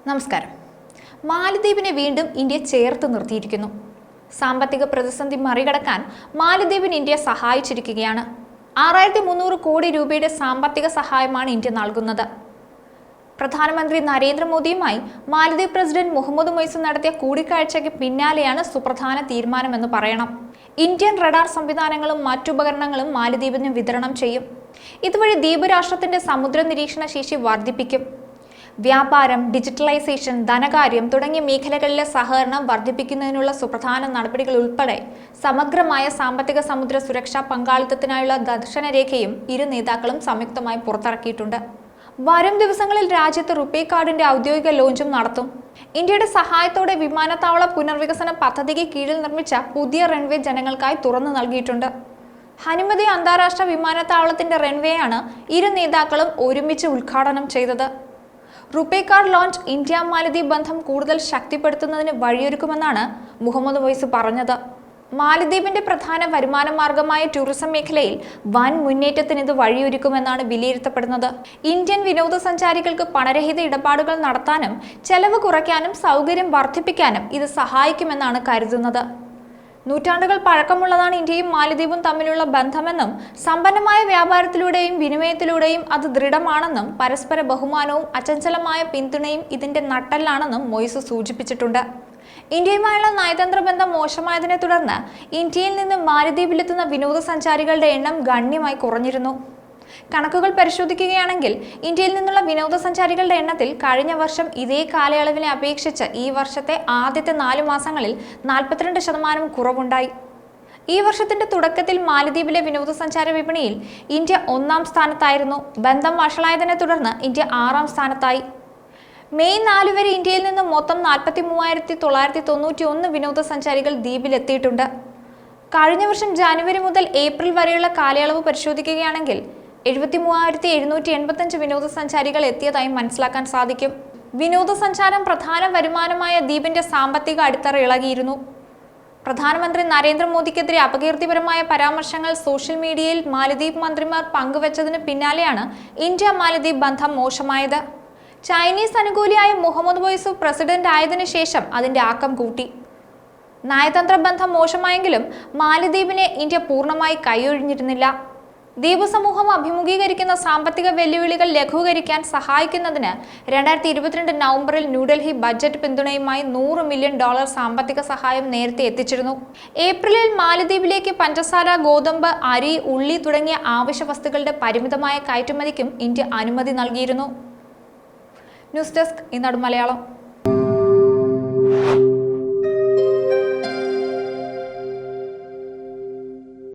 നമസ്കാരം. മാലദ്വീപിനെ വീണ്ടും ഇന്ത്യ ചേർത്ത് നിർത്തിയിരിക്കുന്നു. സാമ്പത്തിക പ്രതിസന്ധി മറികടക്കാൻ മാലദ്വീപിന് ഇന്ത്യ സഹായിച്ചിരിക്കുകയാണ്. 6300 കോടി രൂപയുടെ സാമ്പത്തിക സഹായമാണ് ഇന്ത്യ നൽകുന്നത്. പ്രധാനമന്ത്രി നരേന്ദ്രമോദിയുമായി മാലദ്വീപ് പ്രസിഡന്റ് മുഹമ്മദ് മൊയ്സ് നടത്തിയ കൂടിക്കാഴ്ചയ്ക്ക് പിന്നാലെയാണ് സുപ്രധാന തീരുമാനമെന്ന് പറയണം. ഇന്ത്യൻ റഡാർ സംവിധാനങ്ങളും മറ്റുപകരണങ്ങളും മാലദ്വീപിന് വിതരണം ചെയ്യും. ഇതുവഴി ദ്വീപ് രാഷ്ട്രത്തിന്റെ സമുദ്ര നിരീക്ഷണ ശേഷി വർദ്ധിപ്പിക്കും. വ്യാപാരം, ഡിജിറ്റലൈസേഷൻ, ധനകാര്യം തുടങ്ങിയ മേഖലകളിലെ സഹകരണം വർദ്ധിപ്പിക്കുന്നതിനുള്ള സുപ്രധാന നടപടികൾ ഉൾപ്പെടെ സമഗ്രമായ സാമ്പത്തിക സമുദ്ര സുരക്ഷാ പങ്കാളിത്തത്തിനായുള്ള ദർശനരേഖയും ഇരു നേതാക്കളും സംയുക്തമായി പുറത്തിറക്കിയിട്ടുണ്ട്. വരും ദിവസങ്ങളിൽ രാജ്യത്ത് റുപേ കാർഡിന്റെ ഔദ്യോഗിക ലോഞ്ചും നടത്തും. ഇന്ത്യയുടെ സഹായത്തോടെ വിമാനത്താവള പുനർവികസന പദ്ധതിക്ക് കീഴിൽ നിർമ്മിച്ച പുതിയ റൺവേ ജനങ്ങൾക്കായി തുറന്നു നൽകിയിട്ടുണ്ട്. ഹനുമതി അന്താരാഷ്ട്ര വിമാനത്താവളത്തിന്റെ റൺവേയാണ് ഇരു നേതാക്കളും ഒരുമിച്ച് ഉദ്ഘാടനം ചെയ്തത്. റുപേ കാർഡ് ലോഞ്ച് ഇന്ത്യ മാലദ്വീപ് ബന്ധം കൂടുതൽ ശക്തിപ്പെടുത്തുന്നതിന് വഴിയൊരുക്കുമെന്നാണ് മുഹമ്മദ് മൊയ്സ് പറഞ്ഞത്. മാലദ്വീപിന്റെ പ്രധാന വരുമാന മാർഗമായ ടൂറിസം മേഖലയിൽ വൻ മുന്നേറ്റത്തിന് ഇത് വഴിയൊരുക്കുമെന്നാണ് വിലയിരുത്തപ്പെടുന്നത്. ഇന്ത്യൻ വിനോദസഞ്ചാരികൾക്ക് പണരഹിത ഇടപാടുകൾ നടത്താനും ചെലവ് കുറയ്ക്കാനും സൗകര്യം വർദ്ധിപ്പിക്കാനും ഇത് സഹായിക്കുമെന്നാണ് കരുതുന്നത്. നൂറ്റാണ്ടുകൾ പഴക്കമുള്ളതാണ് ഇന്ത്യയും മാലദ്വീപും തമ്മിലുള്ള ബന്ധമെന്നും സമ്പന്നമായ വ്യാപാരത്തിലൂടെയും വിനിമയത്തിലൂടെയും അത് ദൃഢമാണെന്നും പരസ്പര ബഹുമാനവും അചഞ്ചലമായ പിന്തുണയും ഇതിന്റെ നട്ടെല്ലാണെന്നും മൊയ്സ് സൂചിപ്പിച്ചിട്ടുണ്ട്. ഇന്ത്യയുമായുള്ള നയതന്ത്ര ബന്ധം മോശമായതിനെ തുടർന്ന് ഇന്ത്യയിൽ നിന്ന് മാലദ്വീപിലെത്തുന്ന വിനോദസഞ്ചാരികളുടെ എണ്ണം ഗണ്യമായി കുറഞ്ഞിരുന്നു. കണക്കുകൾ പരിശോധിക്കുകയാണെങ്കിൽ ഇന്ത്യയിൽ നിന്നുള്ള വിനോദസഞ്ചാരികളുടെ എണ്ണത്തിൽ കഴിഞ്ഞ വർഷം ഇതേ കാലയളവിനെ അപേക്ഷിച്ച് ഈ വർഷത്തെ ആദ്യത്തെ 4 മാസങ്ങളിൽ 42% കുറവുണ്ടായി. ഈ വർഷത്തിന്റെ തുടക്കത്തിൽ മാലദ്വീപിലെ വിനോദസഞ്ചാര വിപണിയിൽ ഇന്ത്യ 1-ാം സ്ഥാനത്തായിരുന്നു. ബന്ധം വഷളായതിനെ തുടർന്ന് ഇന്ത്യ 6-ാം സ്ഥാനത്തായി. മെയ് 4 വരെ ഇന്ത്യയിൽ നിന്ന് മൊത്തം 43,991 വിനോദസഞ്ചാരികൾ ദ്വീപിലെത്തിയിട്ടുണ്ട്. കഴിഞ്ഞ വർഷം ജനുവരി മുതൽ ഏപ്രിൽ വരെയുള്ള കാലയളവ് പരിശോധിക്കുകയാണെങ്കിൽ 73,785 വിനോദസഞ്ചാരികൾ എത്തിയതായി മനസ്സിലാക്കാൻ സാധിക്കും. വിനോദസഞ്ചാരം പ്രധാന വരുമാനമായ ദ്വീപിന്റെ സാമ്പത്തിക അടിത്തറ ഇളകിയിരുന്നു. പ്രധാനമന്ത്രി നരേന്ദ്രമോദിക്കെതിരെ അപകീർത്തിപരമായ പരാമർശങ്ങൾ സോഷ്യൽ മീഡിയയിൽ മാലദ്വീപ് മന്ത്രിമാർ പങ്കുവച്ചതിന് പിന്നാലെയാണ് ഇന്ത്യ മാലദ്വീപ് ബന്ധം മോശമായത്. ചൈനീസ് അനുകൂലിയായ മുഹമ്മദ് മൊയ്സ് പ്രസിഡന്റ് ആയതിനു ശേഷം അതിന്റെ ആക്കം കൂട്ടി. നയതന്ത്ര ബന്ധം മോശമായെങ്കിലും മാലദ്വീപിനെ ഇന്ത്യ പൂർണ്ണമായി കൈയൊഴിഞ്ഞിരുന്നില്ല. ദ്വീപ് സമൂഹം അഭിമുഖീകരിക്കുന്ന സാമ്പത്തിക വെല്ലുവിളികൾ ലഘൂകരിക്കാൻ സഹായിക്കുന്നതിന് 2022 നവംബറിൽ ന്യൂഡൽഹി ബജറ്റ് പിന്തുണയുമായി $100 മില്യൺ സാമ്പത്തിക സഹായം നേരത്തെ എത്തിച്ചിരുന്നു. ഏപ്രിലിൽ മാലദ്വീപിലേക്ക് പഞ്ചസാര, ഗോതമ്പ്, അരി, ഉള്ളി തുടങ്ങിയ ആവശ്യ വസ്തുക്കളുടെ പരിമിതമായ കയറ്റുമതിക്കും ഇന്ത്യ അനുമതി നൽകിയിരുന്നു. ന്യൂസ് ഡെസ്ക് ഈനാട് മലയാളം.